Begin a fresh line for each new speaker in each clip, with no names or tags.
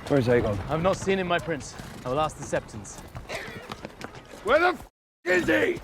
Where's Aegon?
I've not seen him, my prince. I will ask the Septons.
Where the is he?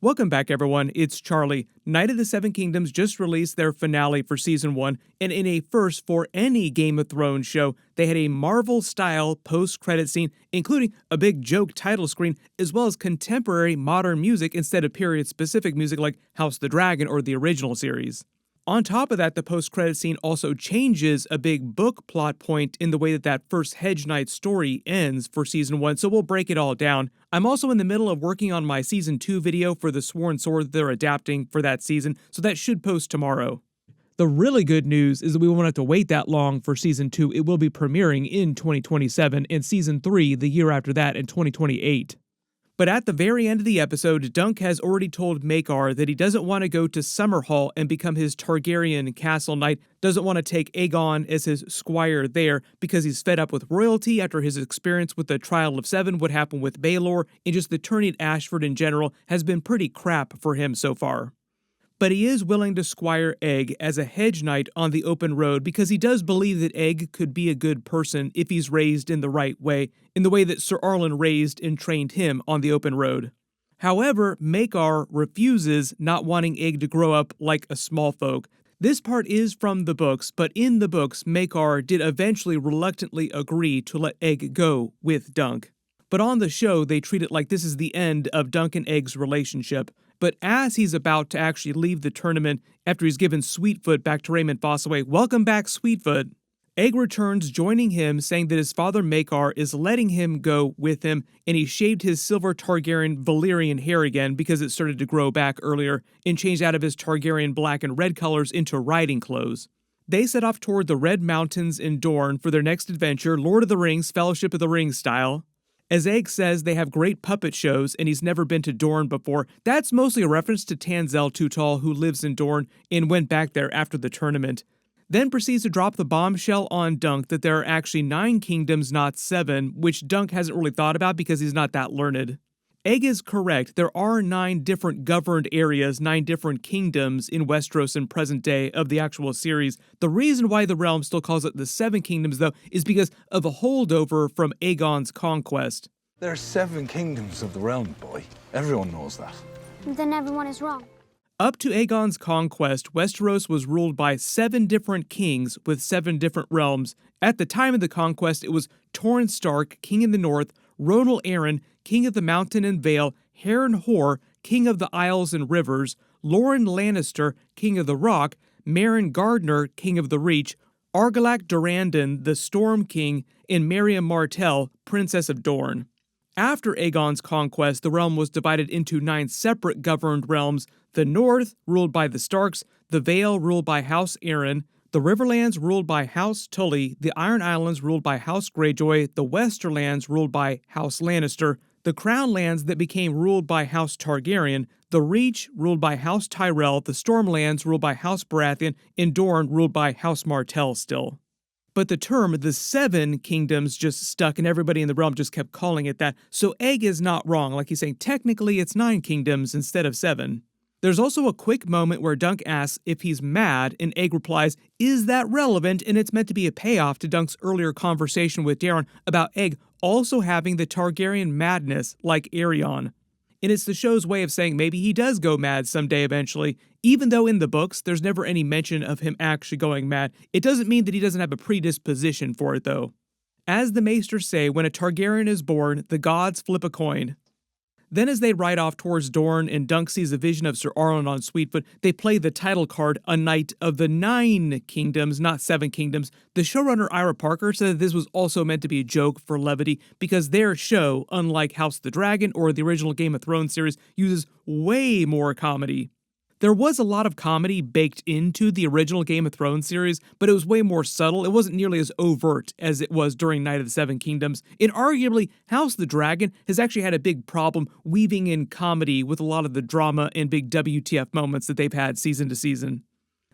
Welcome back, everyone. It's Charlie. Knight of the Seven Kingdoms just released their finale for Season 1, and in a first for any Game of Thrones show, they had a Marvel-style post-credit scene, including a big joke title screen, as well as contemporary modern music instead of period-specific music like House of the Dragon or the original series. On top of that, the post-credit scene also changes a big book plot point in the way that first Hedge Knight story ends for Season 1, so we'll break it all down. I'm also in the middle of working on my Season 2 video for the Sworn Sword they're adapting for that season, so that should post tomorrow. The really good news is that we won't have to wait that long for Season 2. It will be premiering in 2027, and Season 3 the year after that in 2028. But at the very end of the episode, Dunk has already told Maekar that he doesn't want to go to Summerhall and become his Targaryen castle knight, doesn't want to take Aegon as his squire there because he's fed up with royalty after his experience with the Trial of Seven, what happened with Baelor, and just the tourney at Ashford in general has been pretty crap for him so far. But he is willing to squire Egg as a hedge knight on the open road because he does believe that Egg could be a good person if he's raised in the right way, in the way that Sir Arlen raised and trained him on the open road. However, Maekar refuses, not wanting Egg to grow up like a small folk. This part is from the books, but in the books, Maekar did eventually reluctantly agree to let Egg go with Dunk. But on the show, they treat it like this is the end of Dunk and Egg's relationship. But as he's about to actually leave the tournament after he's given Sweetfoot back to Raymond Fossaway, welcome back, Sweetfoot, Egg returns, joining him, saying that his father Maekar is letting him go with him, and he shaved his silver Targaryen Valyrian hair again because it started to grow back earlier, and changed out of his Targaryen black and red colors into riding clothes. They set off toward the Red Mountains in Dorne for their next adventure, Lord of the Rings, Fellowship of the Ring style. As Egg says, they have great puppet shows, and he's never been to Dorne before. That's mostly a reference to Tanzel Tootal, who lives in Dorne and went back there after the tournament. Then proceeds to drop the bombshell on Dunk that there are actually 9 kingdoms, not 7, which Dunk hasn't really thought about because he's not that learned. Egg is correct. There are 9 different governed areas, 9 different kingdoms in Westeros in present day of the actual series. The reason why the realm still calls it the 7 kingdoms, though, is because of a holdover from Aegon's conquest.
There are 7 kingdoms of the realm, boy. Everyone knows that.
Then everyone is wrong.
Up to Aegon's conquest, Westeros was ruled by 7 different kings with 7 different realms. At the time of the conquest, it was Torrhen Stark, king in the north, Ronal Arryn, king of the mountain and vale, Harrenhal, king of the isles and rivers, Loren Lannister, king of the rock, Meryn Gardner, king of the reach, Argilac Durrandon, the storm king, and Miriam Martell, princess of Dorne. After Aegon's conquest, the realm was divided into 9 separate governed realms: the north, ruled by the Starks, the Vale, ruled by House Arryn, the Riverlands, ruled by House Tully, the Iron Islands, ruled by House Greyjoy, the Westerlands, ruled by House Lannister, the Crown Lands that became ruled by House Targaryen, the Reach, ruled by House Tyrell, the Stormlands, ruled by House Baratheon, and Dorne, ruled by House Martell still. But the term, the 7 kingdoms, just stuck, and everybody in the realm just kept calling it that, so Egg is not wrong. Like he's saying, technically it's 9 kingdoms instead of 7. There's also a quick moment where Dunk asks if he's mad, and Egg replies, is that relevant? And it's meant to be a payoff to Dunk's earlier conversation with Daeron about Egg also having the Targaryen madness like Aerion. And it's the show's way of saying maybe he does go mad someday eventually, even though in the books there's never any mention of him actually going mad. It doesn't mean that he doesn't have a predisposition for it though. As the Maesters say, when a Targaryen is born, the gods flip a coin. Then as they ride off towards Dorne and Dunk sees a vision of Sir Arlen on Sweetfoot, they play the title card, a knight of the 9 kingdoms, not 7 kingdoms. The showrunner Ira Parker said that this was also meant to be a joke for levity because their show, unlike House of the Dragon or the original Game of Thrones series, uses way more comedy. There was a lot of comedy baked into the original Game of Thrones series, but it was way more subtle. It wasn't nearly as overt as it was during Night of the Seven Kingdoms. And arguably, House of the Dragon has actually had a big problem weaving in comedy with a lot of the drama and big WTF moments that they've had season to season.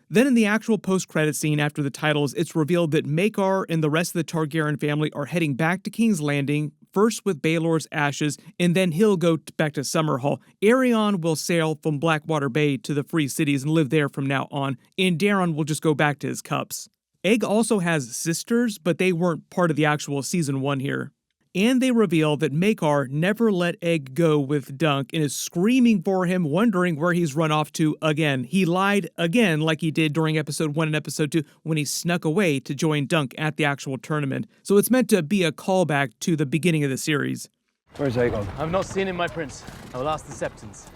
Then in the actual post-credit scene after the titles, it's revealed that Maekar and the rest of the Targaryen family are heading back to King's Landing, first with Baelor's ashes, and then he'll go back to Summerhall. Aerion will sail from Blackwater Bay to the Free Cities and live there from now on, and Daeron will just go back to his cups. Egg also has sisters, but they weren't part of the actual season 1 here. And they reveal that Maekar never let Egg go with Dunk and is screaming for him, wondering where he's run off to again. He lied again like he did during episode 1 and episode 2 when he snuck away to join Dunk at the actual tournament. So it's meant to be a callback to the beginning of the series.
Where's Aegon?
I've not seen him, my prince. I will ask the Septons.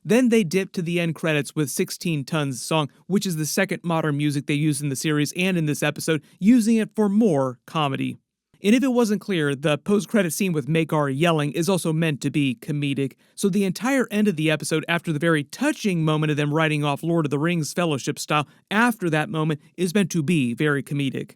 Then they dip to the end credits with 16 Tons song, which is the second modern music they use in the series and in this episode, using it for more comedy. And if it wasn't clear, the post-credit scene with Maekar yelling is also meant to be comedic. So the entire end of the episode, after the very touching moment of them writing off Lord of the Rings Fellowship style, after that moment is meant to be very comedic.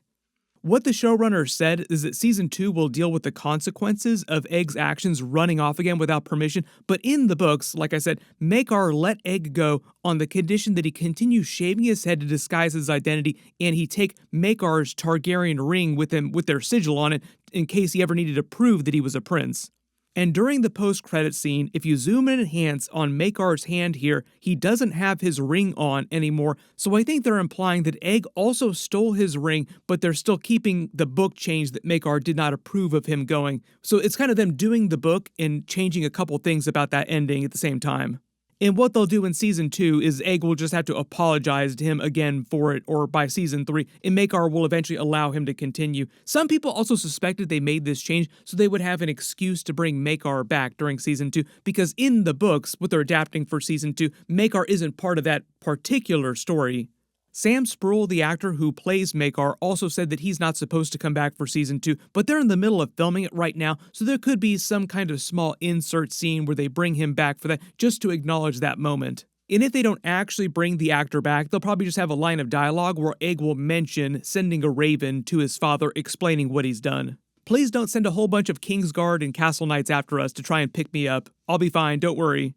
What the showrunner said is that Season 2 will deal with the consequences of Egg's actions running off again without permission, but in the books, like I said, Maekar let Egg go on the condition that he continue shaving his head to disguise his identity, and he take Maekar's Targaryen ring with him with their sigil on it in case he ever needed to prove that he was a prince. And during the post-credit scene, if you zoom in and enhance on Maekar's hand here, he doesn't have his ring on anymore, so I think they're implying that Egg also stole his ring, but they're still keeping the book change that Maekar did not approve of him going. So it's kind of them doing the book and changing a couple things about that ending at the same time. And what they'll do in Season 2 is Egg will just have to apologize to him again for it, or by Season 3, and Maekar will eventually allow him to continue. Some people also suspected they made this change so they would have an excuse to bring Maekar back during Season 2, because in the books, what they're adapting for Season 2, Maekar isn't part of that particular story. Sam Spruill, the actor who plays Maekar, also said that he's not supposed to come back for Season 2, but they're in the middle of filming it right now, so there could be some kind of small insert scene where they bring him back for that, just to acknowledge that moment. And if they don't actually bring the actor back, they'll probably just have a line of dialogue where Egg will mention sending a raven to his father explaining what he's done. Please don't send a whole bunch of Kingsguard and Castle Knights after us to try and pick me up. I'll be fine, don't worry.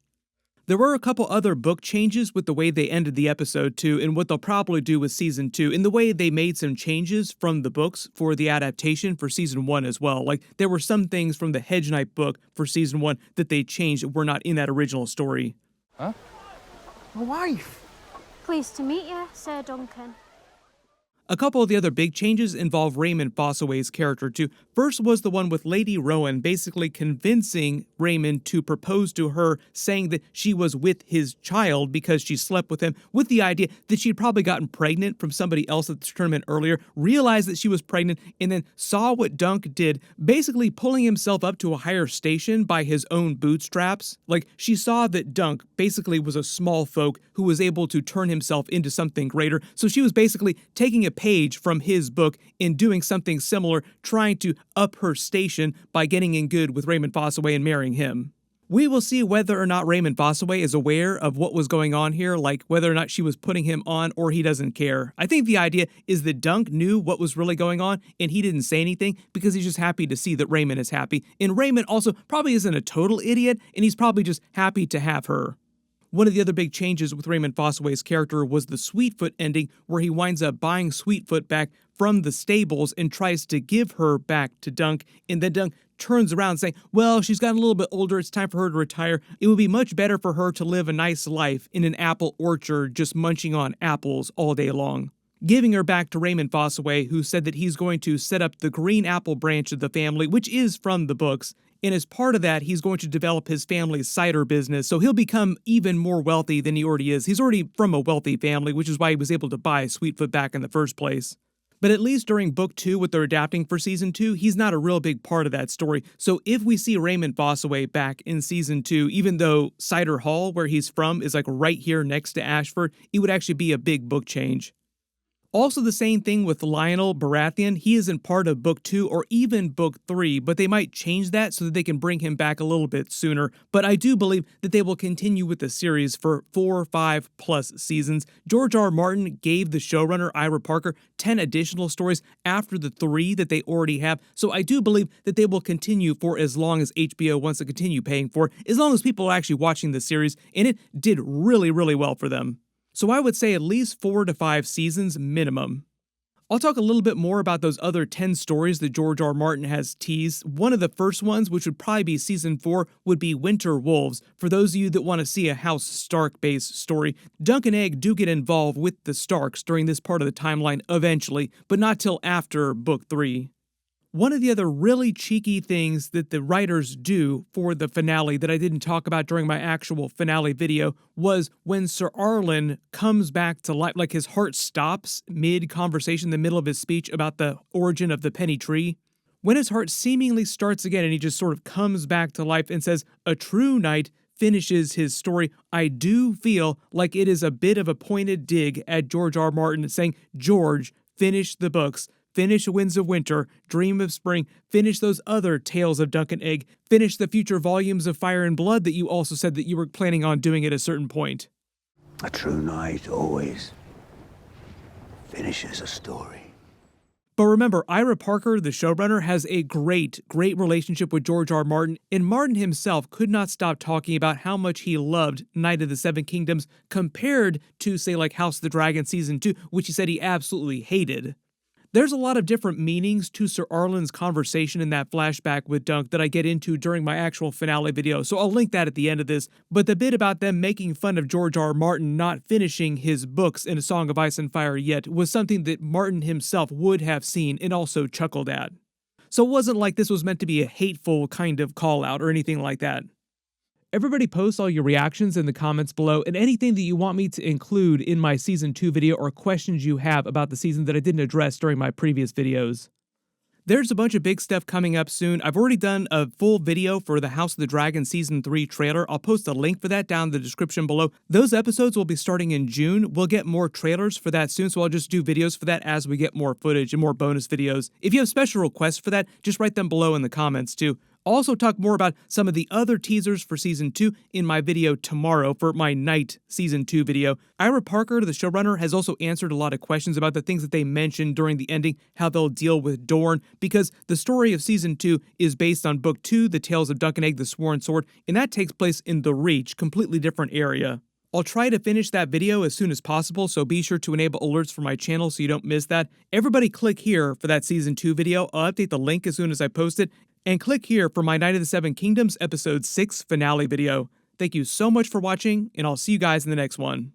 There were a couple other book changes with the way they ended the episode too, and what they'll probably do with Season 2, in the way they made some changes from the books for the adaptation for Season 1 as well. Like, there were some things from the Hedge Knight book for Season 1 that they changed that were not in that original story.
Huh? My wife!
Pleased to meet you, Sir Duncan.
A couple of the other big changes involve Raymond Fossaway's character too. First was the one with Lady Rowan basically convincing Raymond to propose to her, saying that she was with his child because she slept with him, with the idea that she'd probably gotten pregnant from somebody else at the tournament earlier, realized that she was pregnant, and then saw what Dunk did, basically pulling himself up to a higher station by his own bootstraps. Like, she saw that Dunk basically was a small folk who was able to turn himself into something greater, so she was basically taking a page from his book and doing something similar, trying to up her station by getting in good with Raymond Fossaway and marrying him. We will see whether or not Raymond Fossaway is aware of what was going on here, like whether or not she was putting him on or he doesn't care. I think the idea is that Dunk knew what was really going on and he didn't say anything because he's just happy to see that Raymond is happy. And Raymond also probably isn't a total idiot, and he's probably just happy to have her. One of the other big changes with Raymond Fossaway's character was the Sweetfoot ending, where he winds up buying Sweetfoot back from the stables and tries to give her back to Dunk, and then Dunk turns around saying, well, she's gotten a little bit older, it's time for her to retire. It would be much better for her to live a nice life in an apple orchard just munching on apples all day long. Giving her back to Raymond Fossaway, who said that he's going to set up the Green Apple branch of the family, which is from the books. And as part of that, he's going to develop his family's cider business, so he'll become even more wealthy than he already is. He's already from a wealthy family, which is why he was able to buy Sweetfoot back in the first place. But at least during Book 2, what they're adapting for Season 2, he's not a real big part of that story. So if we see Raymond Fossaway back in Season 2, even though Cider Hall, where he's from, is like right here next to Ashford, it would actually be a big book change. Also the same thing with Lionel Baratheon. He isn't part of Book 2 or even Book 3, but they might change that so that they can bring him back a little bit sooner. But I do believe that they will continue with the series for 4 or 5 plus seasons. George R. R. Martin gave the showrunner, Ira Parker, 10 additional stories after the 3 that they already have. So I do believe that they will continue for as long as HBO wants to continue paying for, as long as people are actually watching the series, and it did really, really well for them. So I would say at least 4 to 5 seasons minimum. I'll talk a little bit more about those other 10 stories that George R. Martin has teased. One of the first ones, which would probably be Season 4, would be Winter Wolves. For those of you that want to see a House Stark-based story, Duncan and Egg do get involved with the Starks during this part of the timeline eventually, but not till after Book 3. One of the other really cheeky things that the writers do for the finale that I didn't talk about during my actual finale video was when Sir Arlen comes back to life, like his heart stops mid-conversation in the middle of his speech about the origin of the penny tree. When his heart seemingly starts again and he just sort of comes back to life and says, "A true knight," finishes his story, I do feel like it is a bit of a pointed dig at George R. Martin saying, George, finish the books. Finish Winds of Winter, Dream of Spring, finish those other Tales of Duncan Egg, finish the future volumes of Fire and Blood that you also said that you were planning on doing at a certain point.
A true knight always finishes a story.
But remember, Ira Parker, the showrunner, has a great relationship with George R. Martin, and Martin himself could not stop talking about how much he loved Knight of the Seven Kingdoms compared to, say, like House of the Dragon Season 2, which he said he absolutely hated. There's a lot of different meanings to Sir Arlen's conversation in that flashback with Dunk that I get into during my actual finale video, so I'll link that at the end of this. But the bit about them making fun of George R. Martin not finishing his books in A Song of Ice and Fire yet was something that Martin himself would have seen and also chuckled at. So it wasn't like this was meant to be a hateful kind of call-out or anything like that. Everybody post all your reactions in the comments below and anything that you want me to include in my Season 2 video or questions you have about the season that I didn't address during my previous videos. There's a bunch of big stuff coming up soon. I've already done a full video for the House of the Dragon Season 3 trailer. I'll post a link for that down in the description below. Those episodes will be starting in June. We'll get more trailers for that soon, so I'll just do videos for that as we get more footage and more bonus videos. If you have special requests for that, just write them below in the comments too. I'll also talk more about some of the other teasers for Season 2 in my video tomorrow for my Night Season 2 video. Ira Parker, the showrunner, has also answered a lot of questions about the things that they mentioned during the ending, how they'll deal with Dorne, because the story of Season 2 is based on Book 2, The Tales of Duncan Egg, The Sworn Sword, and that takes place in the Reach, completely different area. I'll try to finish that video as soon as possible, so be sure to enable alerts for my channel so you don't miss that. Everybody click here for that Season 2 video. I'll update the link as soon as I post it. And click here for my Night of the Seven Kingdoms Episode 6 finale video. Thank you so much for watching, and I'll see you guys in the next one.